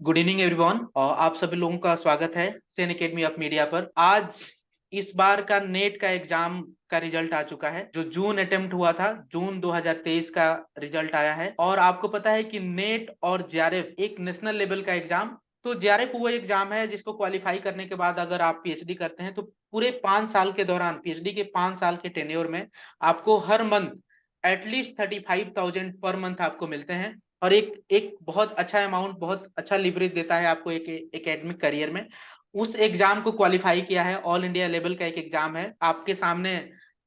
Good evening everyone. और आप सभी लोगों का स्वागत है सेन एकेडमी ऑफ मीडिया पर। आज इस बार का नेट का एग्जाम का रिजल्ट आ चुका है। जो जून अटेम्प्ट हुआ था, जून 2023 का रिजल्ट आया है। और आपको पता है कि नेट और जेआरएफ एक नेशनल लेवल का एग्जाम। तो जेआरएफ वो एग्जाम है जिसको क्वालिफाई करने के बाद अगर आप पीएचडी करते हैं तो पूरे 5 साल के दौरान, पीएचडी के 5 साल के टेन्योर में आपको हर मंथ एटलीस्ट 35,000 पर मंथ आपको मिलते हैं। और एक एक बहुत अच्छा अमाउंट, बहुत अच्छा लिवरेज देता है आपको एक एकेडमिक करियर में। उस एग्जाम को क्वालिफाई किया है, ऑल इंडिया लेवल का एक एग्जाम है। आपके सामने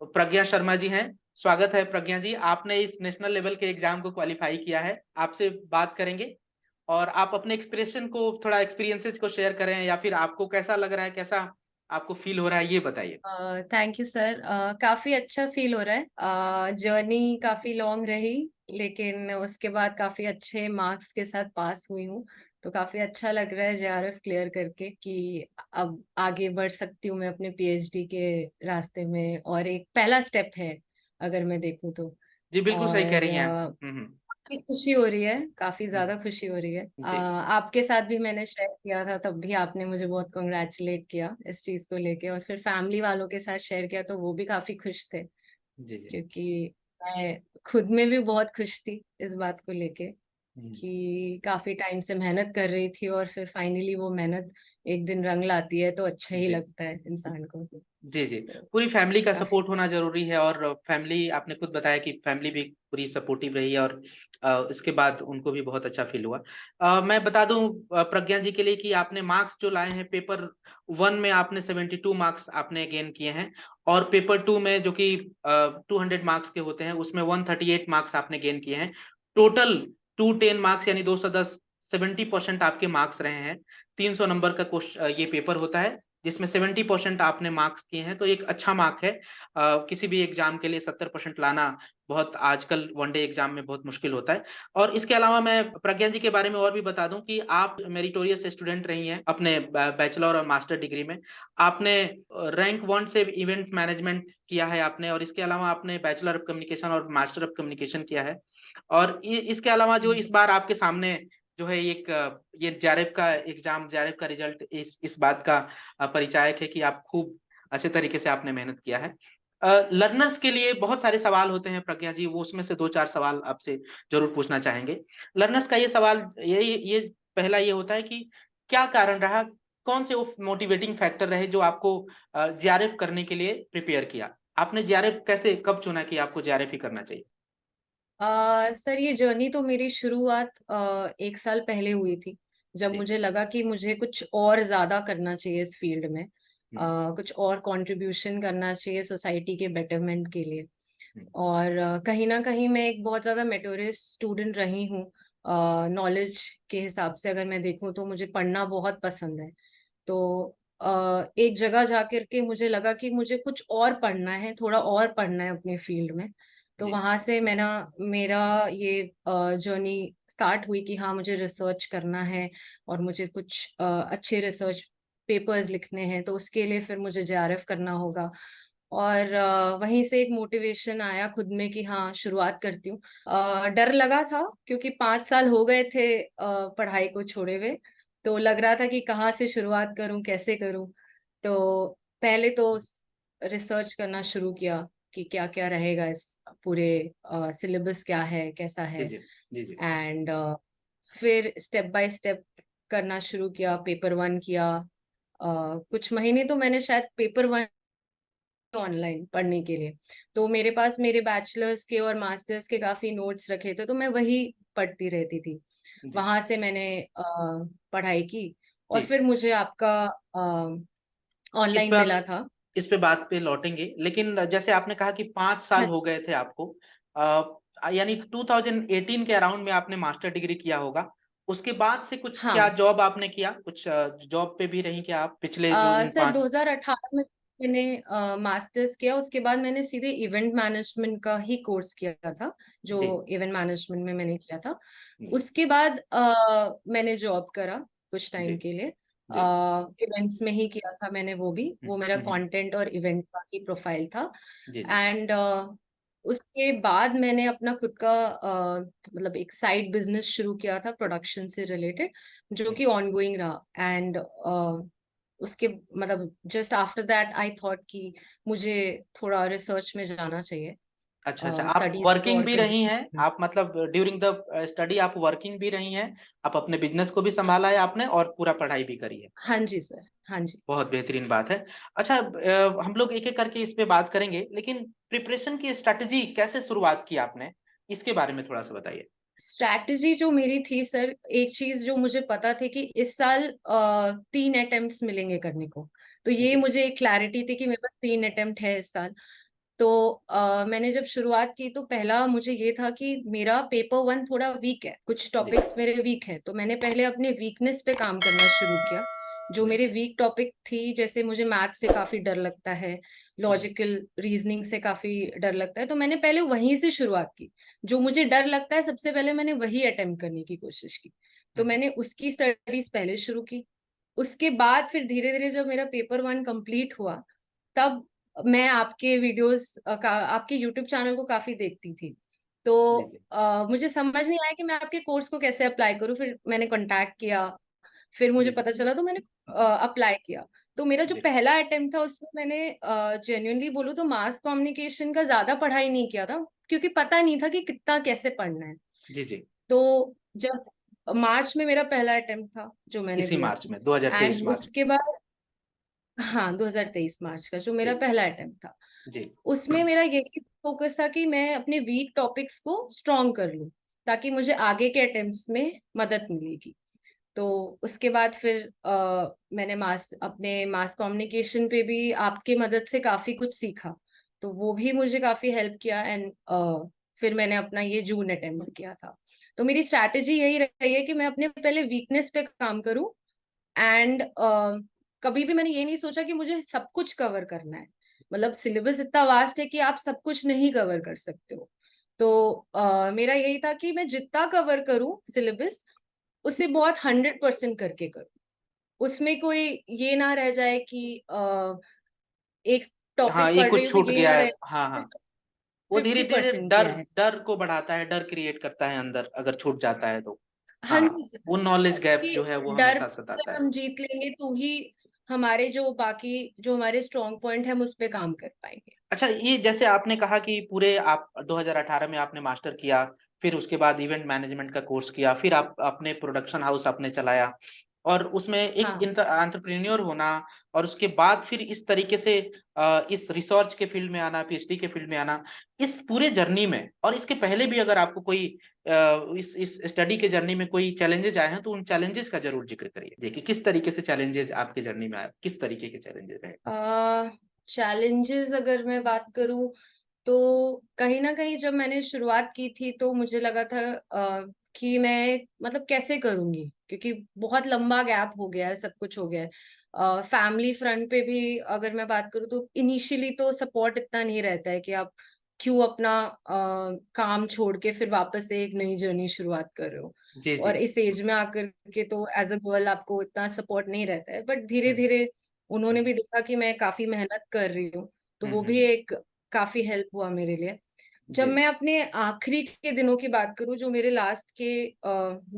प्रज्ञा शर्मा जी हैं। स्वागत है प्रज्ञा जी, आपने इस नेशनल लेवल के एग्जाम को क्वालिफाई किया है। आपसे बात करेंगे और आप अपने एक्सप्रेशन को, थोड़ा एक्सपीरियंसेस को शेयर करें, या फिर आपको कैसा लग रहा है, कैसा आपको फील हो रहा है, ये बताइए। Thank you sir. काफी अच्छा फील हो रहा है। जर्नी काफी लॉन्ग रही, लेकिन उसके बाद काफी अच्छे मार्क्स के साथ पास हुई हूँ। तो काफी अच्छा लग रहा है जेआरएफ क्लियर करके कि अब आगे बढ़ सकती हूँ मैं अपने पीएचडी के रास्ते में, और एक पहला स्टेप है अगर मैं देखूँ तो। जी बिल्कुल सही कह और रही हैं। काफी खुशी हो रही है, काफी हम्म, ज्यादा खुशी हो रही है। जी आपके साथ भी मैंने शेयर किया था, तब भी आपने मुझे बहुत कंग्रेचुलेट किया इस चीज को लेके, और फिर फैमिली वालों के साथ शेयर किया तो वो भी काफी खुश थे, जी जी। क्योंकि मैं खुद में भी बहुत खुश थी इस बात को लेके हम्म, कि काफी टाइम से मेहनत कर रही थी, और फिर फाइनली वो मेहनत एक दिन रंग लाती है तो अच्छा ही जी लगता है इंसान को। जी जी। तो पूरी फैमिली का काफी सपोर्ट होना जरूरी है। और फैमिली, आपने खुद बताया कि फैमिली भी पूरी सपोर्टिव रही है। और इसके बाद उनको भी बहुत अच्छा फील हुआ। मैं बता दूं प्रज्ञा जी के लिए कि आपने मार्क्स जो लाए हैं, पेपर 1 में आपने 72 मार्क्स आपने गेन किए हैं। और पेपर 2 में, जो कि 200 मार्क्स के होते हैं, उसमें 138 मार्क्स आपने गेन किए हैं। टोटल 210 मार्क्स यानी 210, 70% आपके मार्क्स रहे हैं। 300 नंबर का क्वेश्चन ये पेपर होता है, जिसमें 70% आपने मार्क्स किए हैं, तो एक अच्छा मार्क है। किसी भी एग्जाम के लिए 70% लाना बहुत, आजकल वनडे एग्जाम में बहुत मुश्किल होता है। और इसके अलावा मैं प्रज्ञा जी के बारे में और भी बता दूं कि आप मेरिटोरियस स्टूडेंट रही हैं अपने बैचलर और मास्टर डिग्री में। आपने रैंक 1 से इवेंट मैनेजमेंट किया है आपने, और इसके अलावा आपने बैचलर ऑफ कम्युनिकेशन और मास्टर ऑफ कम्युनिकेशन किया है। और इसके अलावा जो इस बार आपके सामने जो है एक ये जेआरएफ का एग्जाम, जेआरएफ का रिजल्ट इस बात का परिचायक है कि आप खूब अच्छे तरीके से आपने मेहनत किया है। लर्नर्स के लिए बहुत सारे सवाल होते हैं प्रज्ञा जी, वो उसमें से दो चार सवाल आपसे जरूर पूछना चाहेंगे। लर्नर्स का ये सवाल, ये पहला ये होता है कि क्या कारण रहा, कौन से वो मोटिवेटिंग फैक्टर रहे जो आपको जेआरएफ करने के लिए प्रिपेयर किया। आपने जेआरएफ कैसे, कब चुना कि आपको जेआरएफ ही करना चाहिए। सर, ये जर्नी तो मेरी शुरुआत 1 साल पहले हुई थी, जब जी। मुझे लगा कि मुझे कुछ और ज्यादा करना चाहिए इस फील्ड में। हम्म, कुछ और कंट्रीब्यूशन करना चाहिए सोसाइटी के बेटरमेंट के लिए। हम्म, और कहीं ना कहीं मैं एक बहुत ज्यादा मेटोरियस स्टूडेंट रही हूँ। नॉलेज के हिसाब से अगर मैं देखूँ तो मुझे पढ़ना बहुत पसंद है। तो एक जगह जाकर के मुझे लगा कि मुझे कुछ और पढ़ना है, थोड़ा और पढ़ना है अपने फील्ड में। तो जी वहां से मेरा ये जर्नी स्टार्ट हुई कि हाँ, मुझे रिसर्च करना है, और मुझे कुछ अच्छे रिसर्च पेपर्स लिखने हैं, तो उसके लिए फिर मुझे जेआरएफ करना होगा। और वहीं से एक मोटिवेशन आया खुद में कि हाँ, शुरुआत करती हूँ। डर लगा था क्योंकि 5 साल हो गए थे पढ़ाई को छोड़े हुए। तो लग रहा था कि कहाँ से शुरुआत करूं, कैसे करूं। तो पहले तो रिसर्च करना शुरू किया कि क्या क्या रहेगा इस पूरे सिलेबस, क्या है, कैसा जी है। जी जी जी एंड फिर स्टेप बाय स्टेप करना शुरू किया। पेपर 1 किया। कुछ महीने तो मैंने शायद पेपर 1 ऑनलाइन पढ़ने के लिए। तो मेरे पास मेरे बैचलर्स के और मास्टर्स के काफी नोट्स रखे थे, तो मैं वही पढ़ती रहती थी। जी। वहां से मैंने पढ़ाई की, और जी, फिर मुझे आपका इस ऑनलाइन पर मिला था। इस पे बात पे लौटेंगे, लेकिन जैसे आपने कहा कि 5 साल हाँ। हो गए थे आपको, यानी 2018 के अराउंड में आपने मास्टर डिग्री किया होगा। उसके बाद से कुछ क्या हाँ। जॉब आपने किया, कुछ जॉब पे भी रही क्या आप पिछले जो इन सर, 5। 2018 में मैंने मास्टर्स किया। उसके बाद मैंने सीधे इवेंट मैनेजमेंट का ही कोर्स किया था, जो जी इवेंट मैनेजमेंट में मैंने किया था। जी उसके बाद मैंने जॉब करा कुछ जी टाइम के लिए। जी। इवेंट्स में ही किया था मैंने, वो भी, हम्म, वो मेरा हम्म, कंटेंट और इवेंट का ही प्रोफाइल था। जी जी एंड उसके बाद मैंने अपना खुद का मतलब एक साइड बिजनेस शुरू किया था प्रोडक्शन से रिलेटेड, जो जी। कि ऑनगोइंग रहा। एंड उसके मतलब just after that I thought कि मुझे थोड़ा रिसर्च में जाना चाहिए, अच्छा अच्छा, आप स्टडीज को वर्किंग और भी रही हैं, कंटिन्यू। आप मतलब ड्यूरिंग द स्टडी आप वर्किंग भी रही हैं, आप अपने बिजनेस को भी संभाला है आपने और पूरा पढ़ाई भी करी है। हाँ जी सर, हाँ जी। बहुत बेहतरीन बात है। अच्छा, हम लोग एक एक करके इस पे बात करेंगे, लेकिन प्रिपरेशन की स्ट्रैटेजी कैसे शुरुआत की आपने, इसके बारे में थोड़ा सा बताइए। स्ट्रैटेजी जो मेरी थी सर, एक चीज जो मुझे पता थी कि इस साल 3 अटेम्प्ट्स मिलेंगे करने को। तो ये जी मुझे एक क्लैरिटी थी कि मेरे पास 3 अटेम्प्ट है इस साल। तो मैंने जब शुरुआत की तो पहला मुझे ये था कि मेरा पेपर 1 थोड़ा वीक है, कुछ जी टॉपिक्स मेरे वीक है, तो मैंने पहले अपने वीकनेस पे काम करना शुरू किया। जो जी मेरे वीक टॉपिक थी, जैसे मुझे मैथ से काफी डर लगता है, जी लॉजिकल रीजनिंग से काफी डर लगता है, तो मैंने पहले वहीं से शुरुआत की। जो मुझे डर लगता है सबसे पहले मैंने वही अटेम्प्ट करने की कोशिश की। तो हम्म, मैंने उसकी स्टडीज पहले शुरू की। उसके बाद फिर धीरे धीरे जब मेरा पेपर 1 कंप्लीट हुआ, तब मैं आपके वीडियोस आपके यूट्यूब चैनल को काफी देखती थी। तो जी जी मुझे समझ नहीं आया कि मैं आपके कोर्स को कैसे अप्लाई करूं। फिर मैंने कांटेक्ट किया, फिर जी मुझे जी पता चला, तो मैंने अप्लाई किया। तो मेरा जो जी पहला अटेम्प्ट था उसमें मैंने जेन्युइनली बोलूं तो मास कम्युनिकेशन का ज्यादा पढ़ाई नहीं किया था, क्योंकि पता नहीं था कि कितना कैसे पढ़ना है। जी जी। तो जब मार्च में मेरा पहला अटेम्प्ट था जो मैंने इसी दिया, मार्च में, 2023 एंड मार्च में। उसके बाद हाँ 2023 मार्च का जो जी मेरा पहला अटेम्प्ट था, जी उसमें मेरा यही फोकस था कि मैं अपने वीक टॉपिक्स को स्ट्रॉन्ग कर लूं, ताकि मुझे आगे के अटेम्प्ट्स में मदद मिलेगी। तो उसके बाद फिर मैंने अपने मास कम्युनिकेशन पे भी आपके मदद से काफी कुछ सीखा, तो वो भी मुझे काफी हेल्प किया। एंड फिर मैंने अपना ये जून अटेम्प्ट किया था। तो मेरी स्ट्रैटेजी यही रही है कि मैं अपने पहले वीकनेस पे काम करूं। एंड कभी भी मैंने ये नहीं सोचा कि मुझे सब कुछ कवर करना है। मतलब सिलेबस इतना वास्ट है कि आप सब कुछ नहीं कवर कर सकते हो। तो मेरा यही था कि मैं जितना कवर करूं सिलेबस, उसे बहुत 100% करके करूं। उसमें कोई ये ना रह जाए कि एक हाँ, टॉपिक ये पढ़ रही कुछ हूँ तो छूट ये गया ना है, रहे हाँ हाँ। सिर्फ वो धीरे फिफ्टी धीरे परसेंट डर किया है। डर को बढ़ाता है, डर क्रिएट करता है अंदर, अगर छूट जाता है तो। हाँ हाँ, जी सर। वो नॉलेज गैप जो क्योंकि है वो डर हमेशा को सताता अगर है। हम जीत लेंगे तो ही हमारे जो बाकी जो हमारे स्ट्रॉन्ग पॉइंट है हम उस पे काम कर पाएंगे। अच्छा, ये जैसे आपने कहा कि पूरे आप 2018 में आपने मास्टर किया, फिर उसके बाद इवेंट मैनेजमेंट का कोर्स किया, फिर आप अपने प्रोडक्शन हाउस आपने चलाया, और उसमें एक हाँ एंटरप्रेन्योर होना, और उसके बाद फिर इस तरीके से इस रिसर्च के फील्ड में आना, पीएचडी के फील्ड में आना, इस पूरे जर्नी में, और इसके पहले भी अगर आपको कोई इस स्टडी के जर्नी में कोई चैलेंजेस आए हैं तो उन चैलेंजेस का जरूर जिक्र करिए। देखिए किस तरीके से चैलेंजेस आपके जर्नी में आए, किस तरीके के चैलेंजेस रहे। चैलेंजेस अगर मैं बात करूं तो कहीं ना कहीं जब मैंने शुरुआत की थी तो मुझे लगा था कि मैं मतलब कैसे करूंगी, क्योंकि बहुत लंबा गैप हो गया है, सब कुछ हो गया है। फैमिली फ्रंट पे भी अगर मैं बात करूं तो इनिशियली तो सपोर्ट इतना नहीं रहता है कि आप क्यों अपना काम छोड़ के फिर वापस से एक नई जर्नी शुरुआत कर रहे हो। जी जी। और इस एज में आकर के तो एज अ गर्ल आपको इतना सपोर्ट नहीं रहता है, बट धीरे हम्म धीरे उन्होंने हम्म भी देखा कि मैं काफी मेहनत कर रही हूँ, तो हम्म वो भी हम्म, एक काफी हेल्प हुआ मेरे लिए। जब जी मैं अपने आखिरी के दिनों की बात करूं, जो मेरे लास्ट के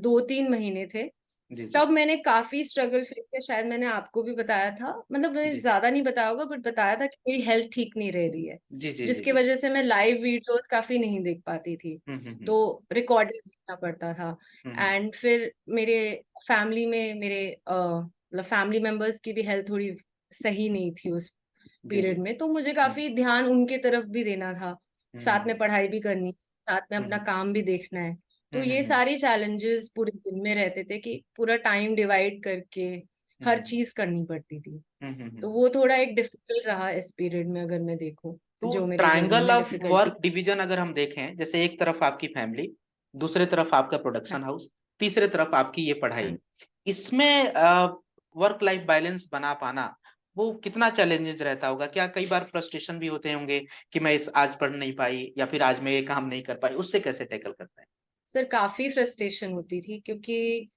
2-3 महीने थे, जी जी तब मैंने काफी स्ट्रगल फेस किया। शायद मैंने आपको भी बताया था, मतलब मैंने जी ज्यादा नहीं बताया होगा, बट बताया था कि मेरी हेल्थ ठीक नहीं रह रही है, जी जी जी जिसकी जी। वजह से मैं लाइव वीडियोस काफी नहीं देख पाती थी। हम्म। तो रिकॉर्डिंग देखना पड़ता था। हम्म, एंड फिर मेरे फैमिली में मेरे मतलब फैमिली मेंबर्स की भी हेल्थ थोड़ी सही नहीं थी उस जी जी। पीरियड में, तो मुझे काफी ध्यान उनके तरफ भी देना था, साथ में हम्म पढ़ाई भी करनी, साथ में अपना हम्म काम भी देखना है। तो ये हम्म सारी चैलेंजेस पूरे दिन में रहते थे कि पूरा टाइम डिवाइड करके हर हम्म चीज करनी पड़ती थी। तो हम्म। वो थोड़ा एक डिफिकल्ट रहा इस पीरियड में, अगर मैं देखूं तो जो मेरे जर्नी ट्रायंगल में ऑफ डिफिकल्टी। वर्क डिवीजन अगर हम देखें, जैसे एक तरफ आपकी फैमिली, दूसरे तरफ आपका हाँ प्रोडक्शन हाउस, तीसरे तरफ आपकी ये पढ़ाई, हाँ। इसमें वर्क लाइफ बैलेंस बना पाना वो कितना चैलेंजेस रहता होगा? क्या कई बार फ्रस्ट्रेशन भी होते होंगे कि मैं इस आज पढ़ नहीं पाई, या फिर आज मैं ये काम नहीं कर पाई, उससे कैसे टैकल करते हैं? सर काफी फ्रस्ट्रेशन होती थी, क्योंकि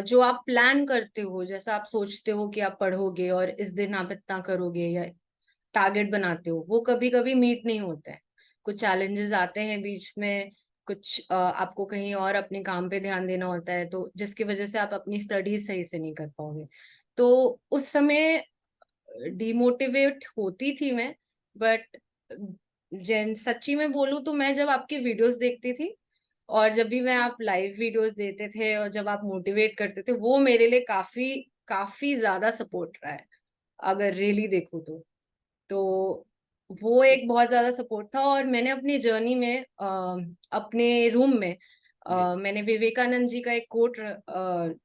जो आप प्लान करते हो, जैसा आप सोचते हो कि आप पढ़ोगे और इस दिन आप इतना करोगे या टारगेट बनाते हो, वो कभी कभी मीट नहीं होता है। कुछ चैलेंजेस आते हैं बीच में, कुछ आपको कहीं और अपने काम पे ध्यान देना होता है, तो जिसकी वजह से आप अपनी स्टडीज सही से नहीं कर पाओगे। तो उस समय डिमोटिवेट होती थी मैं, बट जैन सच्ची में बोलूं तो मैं जब आपके वीडियोस देखती थी, और जब भी मैं आप लाइव वीडियोस देते थे और जब आप मोटिवेट करते थे, वो मेरे लिए काफी काफी ज्यादा सपोर्ट रहा है, अगर रियली देखूं तो वो एक बहुत ज्यादा सपोर्ट था। और मैंने अपनी जर्नी में अपने रूम में जी मैंने विवेकानंद जी का एक कोट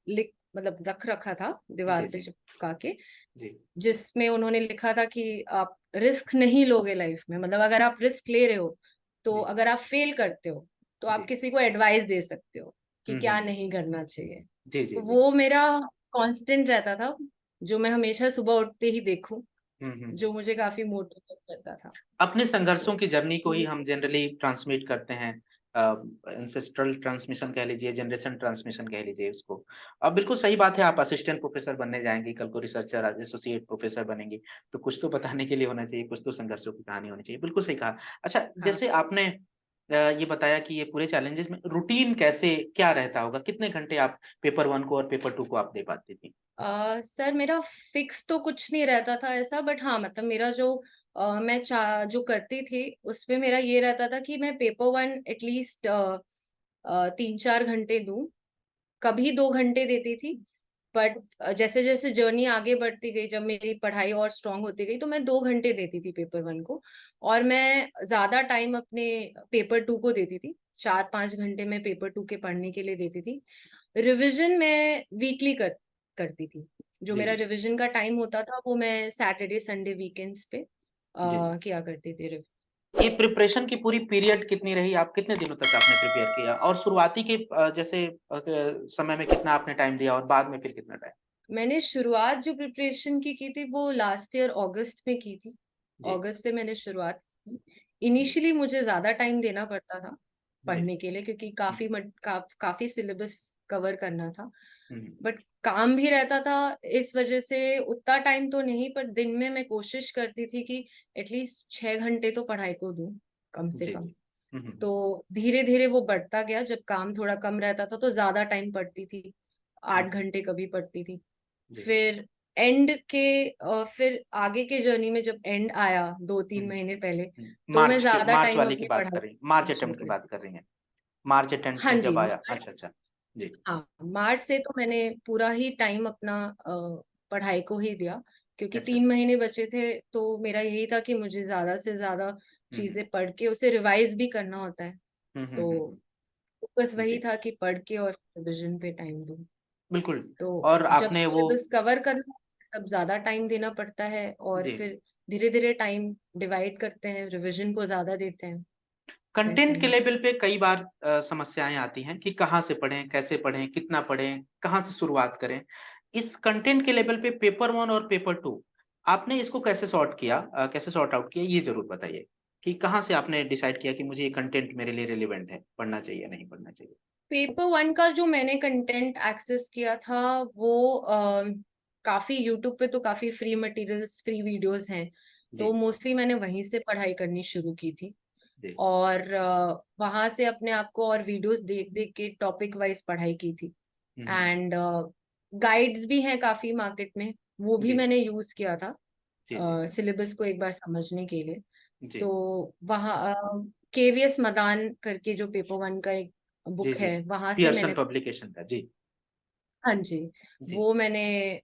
लिख मतलब रख रखा था जी दीवार पे जी चिपका के, जी जिसमें उन्होंने लिखा था कि आप रिस्क नहीं लोगे लाइफ में, मतलब अगर आप रिस्क ले रहे हो, तो जी अगर आप फेल करते हो तो आप जी। किसी को एडवाइस दे सकते हो कि क्या हम्म। नहीं करना चाहिए। जी जी तो जी। वो मेरा कांस्टेंट रहता था, जो मैं हमेशा सुबह उठते ही देखूं, हम्म। जो मुझे काफी मोटिवेट करता था। अपने संघर्षों तो की जर्नी को ही ये हम जनरली ट्रांसमिट करते हैं, एंसेस्ट्रल ट्रांसमिशन कह लीजिए, जनरेशन ट्रांसमिशन कह लीजिए उसको। अब बिल्कुल सही बात है, आप असिस्टेंट प्रोफेसर बनने जाएंगी, कल को रिसर्चर एसोसिएट प्रोफेसर बनेंगी, तो कुछ तो बताने के लिए होना चाहिए, कुछ तो संघर्षों की कहानी होनी चाहिए, बिल्कुल सही कहा। अच्छा, हाँ। जैसे आपने ये बताया कि ये पूरे चैलेंजेस में रूटीन कैसे क्या रहता होगा, कितने घंटे आप पेपर वन को और पेपर टू को आप दे पाती थी? सर मेरा फिक्स तो कुछ नहीं रहता था ऐसा, बट हाँ मतलब मेरा जो मैं जो करती थी उसमें मेरा ये रहता था कि मैं पेपर वन एटलीस्ट 3-4 घंटे दूं, कभी 2 घंटे देती थी। बट जैसे जैसे जर्नी आगे बढ़ती गई, जब मेरी पढ़ाई और स्ट्रांग होती गई, तो मैं 2 घंटे देती थी पेपर वन को, और मैं ज्यादा टाइम अपने पेपर टू को देती थी। 4-5 घंटे मैं पेपर टू के पढ़ने के लिए देती थी। रिवीजन मैं वीकली करती थी। जो जी मेरा जी रिवीजन का टाइम होता था वो मैं सैटरडे संडे वीकेंड्स पे जी जी। किया करती थी रिवीजन। ये प्रिपरेशन की पूरी पीरियड कितनी रही? आप कितने दिनों तक आपने प्रिपेयर किया? और शुरुआती के जैसे समय में कितना आपने टाइम दिया और बाद में फिर कितना टाइम? मैंने शुरुआत जो प्रिपरेशन की थी वो लास्ट ईयर अगस्त में की थी। जी अगस्त से मैंने शुरुआत की थी। जी इनिशियली मुझे ज्यादा टाइम देना पड़ता था जी। पढ़ने के लिए, क्योंकि हुँ, काफी सिलेबस कवर करना था। हुँ, बट काम भी रहता था, इस वजह से उतना टाइम तो नहीं, पर दिन में मैं कोशिश करती थी कि एटलीस्ट 6 घंटे तो पढ़ाई को दूं, कम से जी, कम। जी। हुँ, हुँ, तो धीरे धीरे वो बढ़ता गया, जब काम थोड़ा कम रहता था तो ज्यादा टाइम पढ़ती थी, हुँ, 8 घंटे कभी पढ़ती थी। जी, फिर एंड के फिर आगे के जर्नी में जब एंड आया दो हुँ, तीन महीने पहले, हुँ। तो मैं ज्यादा मार्च टाइम वाले की अपनी बात पढ़ाई कर रही हैं, मार्च में शुरू अटेम्प्ट की करी। बात कर रही हैं। मार्च अटेम्प्ट हाँ में जी, जब आया, अच्छा, मार्च। अच्छा। जी, हाँ, मार्च से तो मैंने पूरा ही टाइम अपना पढ़ाई को ही दिया, क्योंकि अच्छा, 3 महीने बचे थे। तो मेरा यही था कि मुझे ज्यादा से ज्यादा हुँ, हुँ, चीजें पढ़ के उसे रिवाइज भी करना होता है। हुँ, हुँ, तो हुँ, बस हुँ, वही जी, था कि पढ़ के और रिविजन पे टाइम दूं। बिल्कुल। तो और जब आपने वो सिलेबस कवर करना है, तब ज्यादा टाइम देना पड़ता है, और जी, फिर धीरे धीरे टाइम डिवाइड करते हैं, रिवीजन को ज्यादा देते हैं। वैसा कंटेंट के ही। लेवल पे कई बार समस्याएँ आती हैं कि कहाँ से पढ़ें, कैसे पढ़ें, कितना पढ़ें, कहाँ से शुरुआत करें? इस कंटेंट के लेवल पे पेपर 1 और पेपर 2 आपने इसको कैसे सॉर्ट किया, कैसे सॉर्ट आउट किया, ये ज़रूर बताइए कि कहाँ से आपने डिसाइड किया कि मुझे ये कंटेंट मेरे लिए रिलेवेंट है, पढ़ना चाहिए या नहीं पढ़ना चाहिए? पेपर वन का जो मैंने कंटेंट एक्सेस किया था, वो काफी यूट्यूब पे तो काफी फ्री मटेरियल्स, फ्री वीडियोस हैं, जी, तो मोस्टली मैंने वहीं से पढ़ाई करनी शुरू की थी। जी। और वहां से अपने आप को और वीडियोस देख देख के टॉपिक वाइज पढ़ाई की थी। हुँ, हुँ। एंड गाइड्स भी हैं काफी मार्केट में, वो भी जी, मैंने यूज किया था जी, जी, सिलेबस को एक बार समझने के लिए। जी, तो वहाँ केवीएस मदान करके जो पेपर वन का एक जी, बुक जी। है, वहां से पियर्सन मैंने। पब्लिकेशन का, जी, हाँ जी, जी। वो मैंने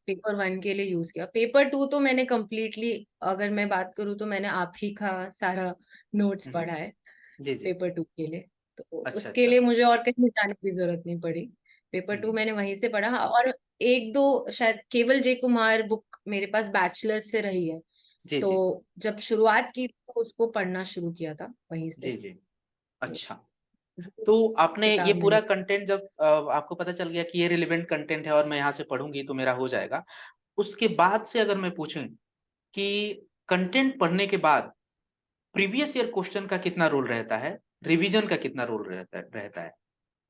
पेपर वन के लिए यूज किया। पेपर टू तो मैंने कम्प्लीटली, अगर मैं बात करूँ तो मैंने आप ही का सारा नोट्स हुँ, हुँ। पढ़ा है जी, जी। पेपर टू के लिए। तो अच्छा, उसके अच्छा। लिए मुझे और कहीं जाने की जरूरत नहीं पड़ी, पेपर हुँ, टू हुँ। मैंने वहीं से पढ़ा। हाँ, और एक दो शायद केवल जे कुमार बुक मेरे पास बैचलर से रही है, जी, जी, तो जब शुरुआत की तो उसको पढ़ना शुरू किया था वहीं से। जी, जी। तो अच्छा। वो तो आपने ये किताब पूरा मैंने। कंटेंट जब आपको पता चल गया कि ये रिलेवेंट कंटेंट है और मैं यहाँ से पढ़ूँगी तो मेरा हो जाएगा। उसके बाद से अगर मैं पूछूँ कि कंटेंट पढ़ने के बाद प्रीवियस ईयर क्वेश्चन का कितना रोल रहता है? रिवीजन का कितना रोल रहता है?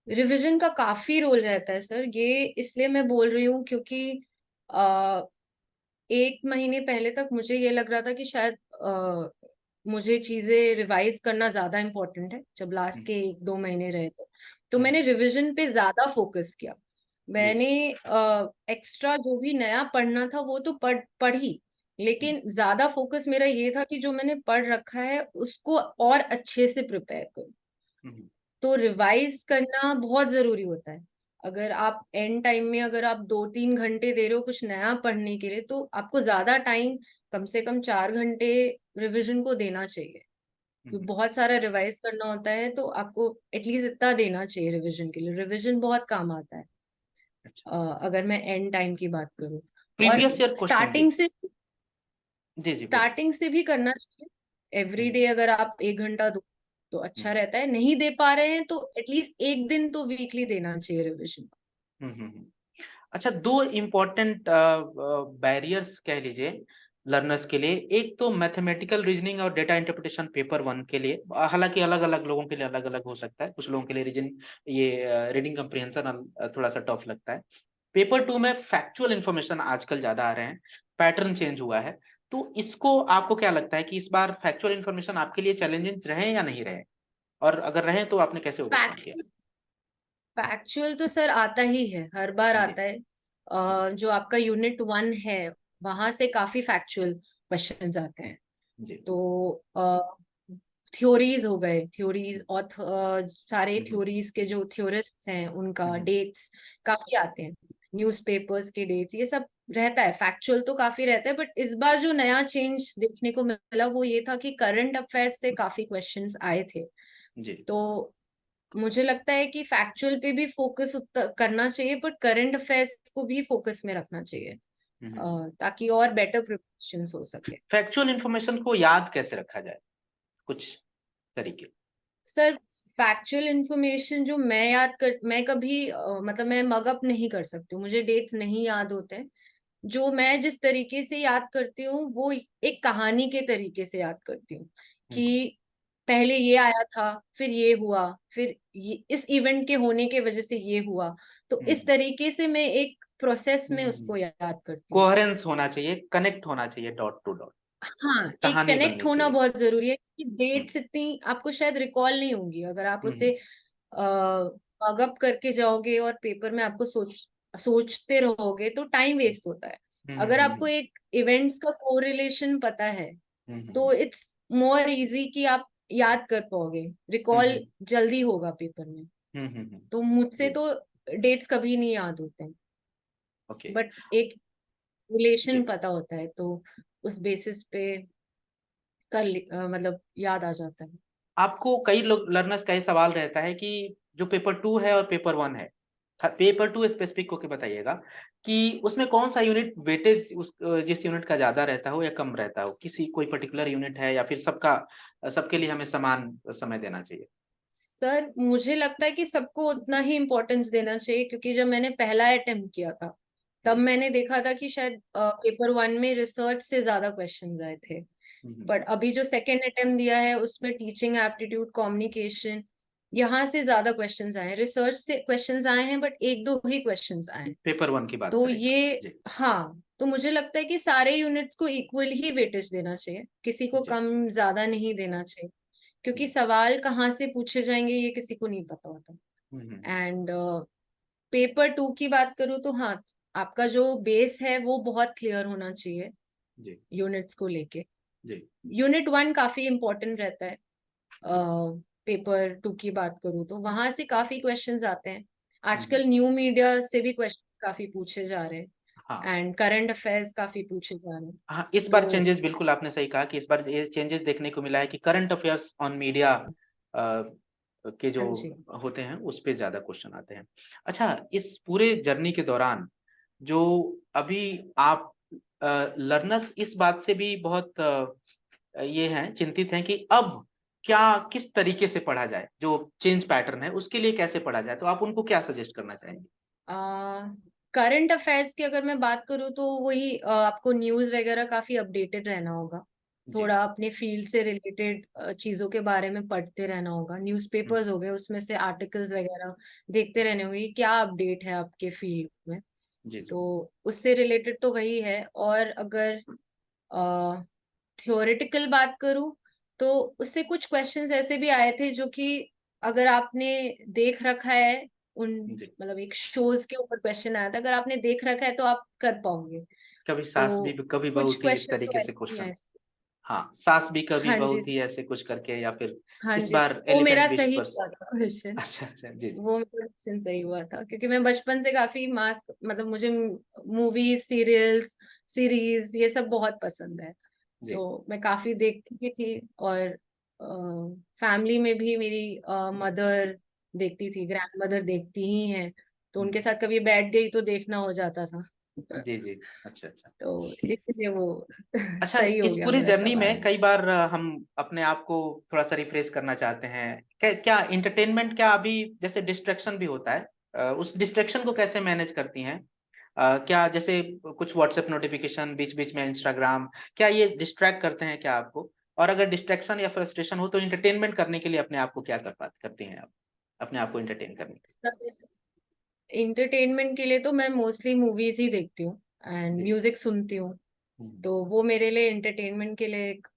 रिवीजन का काफी रोल रहता है सर, ये इसलिए मैं बोल रही हूँ क्योंकि आ, 1 महीने पहले तक मुझे ये लग रहा था कि शायद मुझे चीजें रिवाइज करना ज्यादा इम्पोर्टेंट है, जब लास्ट के 1-2 महीने रहे थे तो मैंने रिविजन पे ज्यादा फोकस किया। जी मैंने जी। एक्स्ट्रा जो भी नया पढ़ना था वो तो पढ़ी, लेकिन ज्यादा फोकस मेरा ये था कि जो मैंने पढ़ रखा है उसको और अच्छे से प्रिपेयर करूं। हम्म, तो रिवाइज करना बहुत जरूरी होता है। अगर आप एंड टाइम में अगर आप 2-3 घंटे दे रहे हो कुछ नया पढ़ने के लिए, तो आपको ज्यादा टाइम, कम से कम 4 घंटे रिवीजन को देना चाहिए। क्योंकि हम्म, बहुत सारा रिवाइज करना होता है, तो आपको एटलीस्ट इतना देना चाहिए रिवीजन के लिए। रिवीजन बहुत काम आता है। अच्छा। अगर मैं एंड टाइम की बात करूं, और प्रीवियस ईयर क्वेश्चन जी। स्टार्टिंग से जी जी बोलिए। स्टार्टिंग से भी करना चाहिए। एवरी हम्म डे अगर आप 1 घंटा दो तो अच्छा हम्म रहता है। नहीं दे पा रहे हैं तो एटलीस्ट एक दिन तो वीकली देना चाहिए रिविजन को। हम्म। अच्छा, दो इम्पोर्टेंट बैरियर्स कह लीजिए लर्नर्स के लिए। एक तो मैथमेटिकल रीजनिंग और डेटा इंटरप्रिटेशन पेपर वन के लिए, हालांकि अलग अलग लोगों के लिए अलग अलग हो सकता है। कुछ लोगों के लिए रीडिंग कम्प्रिहेंशन थोड़ा सा टफ लगता है। पेपर टू में फैक्चुअल इंफॉर्मेशन आजकल ज्यादा आ रहे हैं, पैटर्न चेंज हुआ है। तो इसको आपको क्या लगता है कि इस बार फैक्चुअल इंफॉर्मेशन आपके लिए चैलेंजिंग रहे या नहीं रहे, और अगर रहे तो आपने कैसे ओवरकम किया? फैक्चुअल फैक्चुअल तो सर आता ही है, हर बार जी आता है। जी जो आपका यूनिट 1 है वहां से काफी फैक्चुअल क्वेश्चंस आते हैं। जी। तो थ्योरीज हो गए, थ्योरीज और सारे हम्म थ्योरीज के जो थ्योरिस्ट्स हैं उनका हम्म डेट्स काफी आते हैं। न्यूज़पेपर्स के डेट्स, ये सब रहता है। फैक्चुअल तो काफी रहता है, बट इस बार जो नया चेंज देखने को मिला वो ये था कि करंट अफेयर्स से काफी क्वेश्चंस आए थे। जी। तो मुझे लगता है कि फैक्चुअल पे भी फोकस करना चाहिए, बट करंट अफेयर्स को भी फोकस में रखना चाहिए, हम्म। ताकि और बेटर प्रिपरेशन हो सके। फैक्चुअल इंफॉर्मेशन को याद कैसे रखा जाए, कुछ तरीके? सर फैक्चुअल इंफॉर्मेशन जो मैं कभी मतलब मैं मगअप नहीं कर सकती हूँ, मुझे डेट्स नहीं याद होते हैं। जो मैं जिस तरीके से याद करती हूँ वो एक कहानी के तरीके से याद करती हूँ, हम्म कि पहले ये आया था, फिर ये हुआ, फिर ये इस इवेंट के होने के वजह से ये हुआ। तो इस हम्म तरीके से मैं एक प्रोसेस में हम्म। उसको याद करती हूँ। कोहेरेंस होना चाहिए, कनेक्ट होना चाहिए, डॉट टू डॉट, हाँ, एक कहानी कनेक्ट बननी होना चाहिए। बहुत जरूरी है, कि हम्म डेट्स इतनी आपको शायद रिकॉल नहीं होंगी अगर आप हम्म उसे अगअप करके जाओगे और पेपर में आपको सोचते रहोगे तो टाइम वेस्ट होता है। अगर आपको हम्म एक इवेंट्स का कोरिलेशन पता है हम्म तो इट्स मोर इजी कि आप याद कर पाओगे, रिकॉल हम्म जल्दी होगा पेपर में। तो मुझसे जी। तो डेट्स कभी नहीं याद होते, ओके। बट एक रिलेशन जी। पता होता है तो उस बेसिस पे मतलब याद आ जाता है। आपको कई लोग लर्नर्स का ये सवाल रहता है कि जो पेपर टू है और पेपर वन है, पेपर टू स्पेसिफिक होके बताइएगा कि उसमें कौन सा यूनिट वेटेज उस जिस यूनिट का ज्यादा रहता हो या कम रहता हो, किसी कोई पर्टिकुलर यूनिट है या फिर सबके लिए हमें समान समय देना चाहिए? सर मुझे लगता है कि सबको उतना ही इम्पोर्टेंस देना चाहिए, क्योंकि जब मैंने पहला अटेम्प्ट किया था तब जी। मैंने देखा था कि शायद पेपर 1 में रिसर्च से ज्यादा क्वेश्चंस आए थे। हम्म बट अभी जो सेकेंड अटेम्प्ट दिया है उसमें टीचिंग एप्टीट्यूड, कम्युनिकेशन, यहाँ से ज्यादा क्वेश्चंस आए हैं। रिसर्च से क्वेश्चंस आए हैं बट 1-2 ही क्वेश्चंस आए हैं। पेपर वन की बात तो करें तो। ये, जी हाँ, तो मुझे लगता है कि सारे यूनिट्स को इक्वल ही वेटेज देना चाहिए, किसी को जी। कम ज्यादा नहीं देना चाहिए। क्योंकि हम्म सवाल कहाँ से पूछे जाएंगे ये किसी को नहीं पता होता। हम्म एंड पेपर 2 की बात करूँ तो हाँ, आपका जो बेस है वो बहुत क्लियर होना चाहिए जी यूनिट्स को लेके। जी। यूनिट 1 काफी इंपॉर्टेंट रहता है। पेपर 2 की बात करूँ तो वहां से काफी क्वेश्चंस आते हैं। हम्म। आजकल न्यू मीडिया से भी क्वेश्चन काफी पूछे जा रहे हाँ हैं, एंड करंट अफेयर्स काफी पूछे जा रहे हैं। हाँ, इस बार तो चेंजेस, बिल्कुल आपने सही कहा कि इस बार ये चेंजेस देखने को मिला है कि करंट अफेयर्स ऑन मीडिया के जो हाँ जी। होते हैं उस पे ज्यादा क्वेश्चन आते हैं। अच्छा, इस पूरे जर्नी के दौरान जो अभी आप लर्नर्स इस बात से भी बहुत ये हैं, चिंतित हैं कि अब क्या किस तरीके से पढ़ा जाए, जो चेंज पैटर्न है उसके लिए कैसे पढ़ा जाए, तो आप उनको क्या सजेस्ट करना चाहेंगे? करंट अफेयर्स की अगर मैं बात करूँ तो वही आपको न्यूज़ वगैरह काफी अपडेटेड रहना होगा। जी। थोड़ा अपने फील्ड से रिलेटेड चीजों के बारे में पढ़ते रहना होगा। हम्म, न्यूज़पेपर्स हो गए उसमें से आर्टिकल्स वगैरह देखते रहने होंगे कि क्या अपडेट है आपके फील्ड में। जी जी। तो उससे रिलेटेड तो वही है। और अगर थियोरेटिकल बात करूँ तो उससे कुछ क्वेश्चंस ऐसे भी आए थे जो कि अगर आपने देख रखा है उन, जी। मतलब एक शोज के ऊपर क्वेश्चन आया था, अगर आपने देख रखा है तो आप कर पाओगे। कभी तो सास भी कभी बहू कुछ थी, इस क्वेश्चन तो तरीके से ऐसे भी आए। क्वेश्चंस। हाँ, सास भी कभी हाँ बहू जी, थी, ऐसे कुछ करके, या फिर हाँ इस जी, बार वो एलिफेंट मेरा विश सही पर। हुआ था क्वेश्चन। अच्छा अच्छा, जी जी। वो मेरा क्वेश्चन सही हुआ था क्योंकि मैं बचपन से काफी मास, मतलब मुझे मूवीज, सीरियल्स, सीरीज ये सब बहुत पसंद है। जी। तो मैं काफी देखती भी थी, और फैमिली में भी मेरी मदर देखती थी, ग्रैंड मदर देखती ही हैं, तो उनके हम्म, साथ कभी बैठ गई तो देखना हो जाता था। जी जी। अच्छा अच्छा। तो इसलिए वो अच्छा, सही हो इस गया पूरी मेरा जर्नी सवाल। में कई बार हम अपने आप को थोड़ा सा रिफ्रेश करना चाहते हैं। क्या इंटरटेनमेंट, क्या अभी जैसे डिस्ट्रैक्शन भी होता है, उस डिस्ट्रैक्शन को कैसे मैनेज करती हैं? क्या जैसे कुछ व्हाट्सएप नोटिफिकेशन, बीच बीच में इंस्टाग्राम, क्या ये डिस्ट्रैक्ट करते हैं क्या आपको? और अगर डिस्ट्रैक्शन या फ्रस्ट्रेशन हो तो इंटरटेनमेंट करने के लिए अपने आप को क्या करती हैं आप, अपने आप को इंटरटेन करने के इंटरटेनमेंट के लिए तो मैं मोस्टली मूवीज ही देखती हूँ एंड लिए? जी। म्यूजिक सुनती हूँ। हम्म, तो वो मेरे लिए एंटरटेनमेंट के लिए एक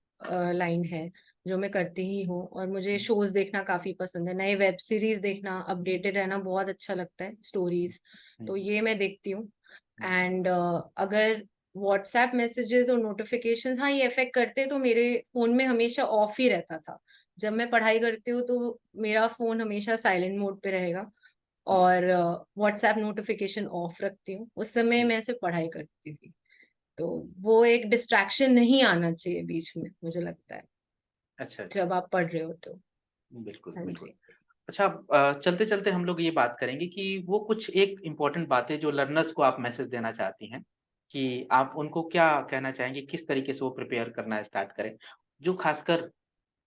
लाइन है जो मैं करती ही हूँ। और मुझे हम्म, शोज देखना काफी पसंद है, नए वेब सीरीज देखना, अपडेटेड रहना बहुत अच्छा लगता है, स्टोरीज। तो हम्म, ये मैं देखती हूँ। हम्म, एंड अगर व्हाट्सएप मैसेजेस और नोटिफिकेशंस, हाँ ये इफेक्ट करते, तो मेरे फोन में हमेशा ऑफ ही रहता था। जब मैं पढ़ाई करती हूँ तो मेरा फोन हमेशा साइलेंट मोड पे रहेगा, जी और व्हाट्सएप नोटिफिकेशन ऑफ रखती हूँ। उस समय जी। मैं सिर्फ पढ़ाई करती थी। तो वो एक डिस्ट्रैक्शन नहीं आना चाहिए बीच में, मुझे लगता है, अच्छा अच्छा। जब आप पढ़ रहे हो तो। बिल्कुल हाँ बिल्कुल। जी। अच्छा, चलते चलते हम लोग ये बात करेंगे कि वो कुछ एक इम्पोर्टेंट बातें जो लर्नर्स को आप मैसेज देना चाहती हैं, कि आप उनको क्या कहना चाहेंगे, किस तरीके से वो प्रिपेयर करना स्टार्ट करें, जो खासकर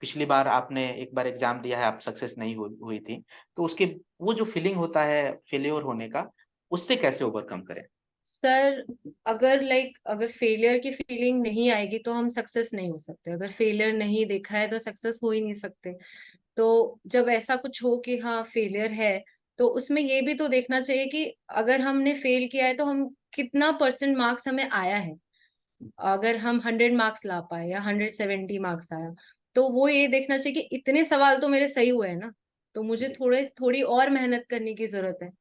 पिछली बार आपने एक बार एग्जाम दिया है, आप सक्सेस नहीं हुई थी, तो उसके वो जो फीलिंग होता है फेल्योर होने का, उससे कैसे ओवरकम करें? सर, अगर फेलियर की फीलिंग नहीं आएगी तो हम सक्सेस नहीं हो सकते। अगर फेलियर नहीं देखा है तो सक्सेस हो ही नहीं सकते। तो जब ऐसा कुछ हो कि हाँ फेलियर है, तो उसमें ये भी तो देखना चाहिए कि अगर हमने फेल किया है तो हम कितना परसेंट मार्क्स हमें आया है। अगर हम 100 मार्क्स ला पाए या 170 मार्क्स आया, तो वो ये देखना चाहिए कि इतने सवाल तो मेरे सही हुए हैं ना, तो मुझे जी। थोड़ी और मेहनत करने की जरूरत है।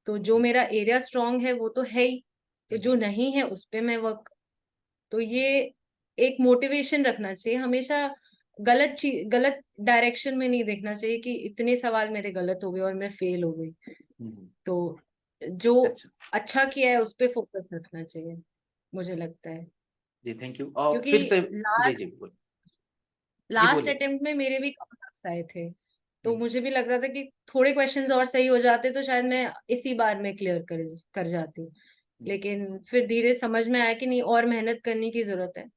तो जो मेरा एरिया स्ट्रांग है वो तो है ही, तो जो जी। नहीं है उस पे मैं वर्क। तो ये एक मोटिवेशन रखना चाहिए हमेशा। गलत डायरेक्शन में नहीं देखना चाहिए कि इतने सवाल मेरे गलत हो गए और मैं फेल हो गई। हम्म, तो जो अच्छा। अच्छा किया है उस पे फोकस रखना चाहिए, मुझे लगता है। जी, थैंक यू। और क्योंकि फिर से जी लास्ट जी बोल। जी लास्ट बोलिए। अटेम्प्ट में मेरे भी कम मार्क्स आए थे। तो हम्म, मुझे भी लग रहा था कि थोड़े क्वेश्चंस और सही हो जाते तो शायद मैं इसी बार में क्लियर कर जाती। हम्म। लेकिन फिर धीरे समझ में आया कि नहीं, और मेहनत करने की जरूरत है।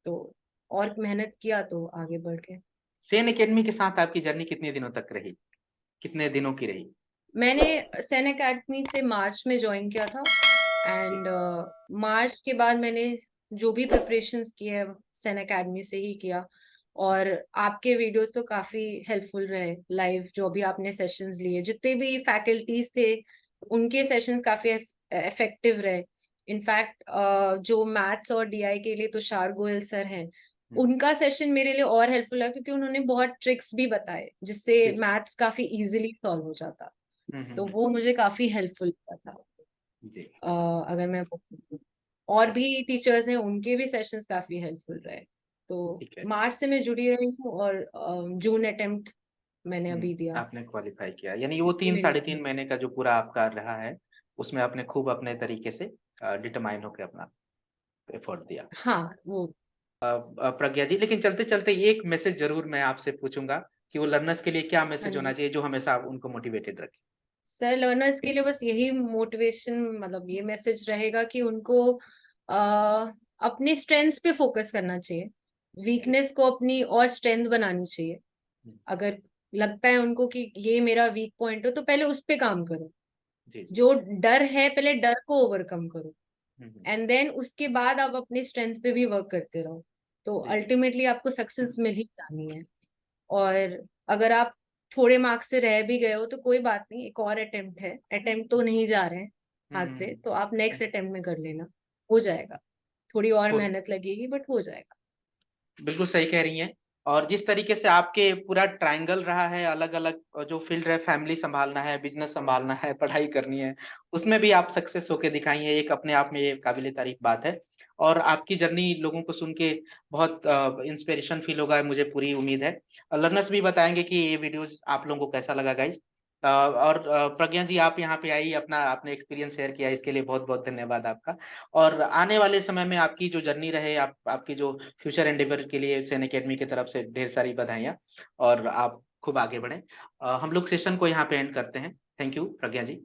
तो और मेहनत किया तो आगे बढ़ गए। सेन एकेडमी के साथ आपकी जर्नी कितने दिनों तक रही, कितने दिनों की रही? मैंने सैन अकेडमी से मार्च में ज्वाइन किया था। जी एंड मार्च के बाद मैंने जो भी प्रिपरेशंस किए सैन अकेडमी से ही किया। और आपके वीडियोस तो काफी हेल्पफुल रहे, लाइव जो भी आपने सेशंस लिए, जितने भी फैकल्टीज थे उनके सेशंस काफी इफेक्टिव रहे। इनफैक्ट जो मैथ्स और डीआई के लिए तुषार गोयल सर हैं, हम्म, उनका सेशन मेरे लिए और हेल्पफुल है क्योंकि उन्होंने बहुत ट्रिक्स भी बताए जिससे जी जी। मैथ्स काफी इजीली सॉल्व हो जाता। तो हम्म। वो मुझे काफी हेल्पफुल था। जी। अगर मैं और भी टीचर्स हैं उनके भी सेशंस काफी हेल्पफुल रहे। तो ठीक है। मार्च से मैं जुड़ी रही हूँ, और जून अटेम्प्ट मैंने अभी दिया। आपने क्वालिफाई किया, यानी वो तीन मेरी, साढ़े तीन महीने का जो पूरा आपका रहा है, उसमें आपने खूब अपने तरीके से डिटरमाइन होकर अपना एफर्ट दिया। हाँ वो। प्रज्ञा जी, लेकिन चलते चलते एक मैसेज जरूर मैं आपसे पूछूंगा कि वो लर्नर्स के लिए क्या हाँ मैसेज होना जी। चाहिए जो हमेशा उनको मोटिवेटेड रखे? सर, लर्नर्स के लिए बस यही मोटिवेशन, मतलब ये मैसेज रहेगा कि उनको अपने स्ट्रेंथ्स पे फोकस करना चाहिए, जी वीकनेस को अपनी और स्ट्रेंथ बनानी चाहिए। अगर लगता है उनको कि ये मेरा वीक पॉइंट है तो पहले उस पे काम करो। जी जी। जो डर है पहले डर को ओवरकम करो, हम्म, एंड देन उसके बाद आप अपनी स्ट्रेंथ पे भी वर्क करते रहो। तो जी जी। अल्टीमेटली आपको सक्सेस मिल ही जानी है। और अगर आप थोड़े मार्क्स से रह भी गए हो तो कोई बात नहीं, एक और अटेम्प्ट है, अटेम्प्ट तो नहीं जा रहे हैं हाथ से, तो आप नेक्स्ट अटेम्प्ट में कर लेना, हो जाएगा। थोड़ी और हो, मेहनत लगेगी बट हो जाएगा। बिल्कुल सही कह रही हैं। और जिस तरीके से आपके पूरा ट्रायंगल रहा है, अलग अलग जो फील्ड है, फैमिली संभालना है, बिजनेस संभालना है, पढ़ाई करनी है, उसमें भी आप सक्सेस होके दिखाई है, एक अपने आप में ये काबिले तारीफ बात है। और आपकी जर्नी लोगों को सुन के बहुत इंस्पिरेशन फील होगा, मुझे पूरी उम्मीद है। लर्नर्स भी बताएंगे कि ये वीडियोस आप लोगों को कैसा लगा गाइज। और प्रज्ञा जी, आप यहाँ पे आई, अपना आपने एक्सपीरियंस शेयर किया, इसके लिए बहुत बहुत धन्यवाद आपका। और आने वाले समय में आपकी जो जर्नी रहे, आपकी जो फ्यूचर एंडेवर के लिए सेन एकेडमी की तरफ से ढेर सारी बधाइयाँ, और आप खूब आगे बढ़े। हम लोग सेशन को यहाँ पे एंड करते हैं। Thank you Pragya ji.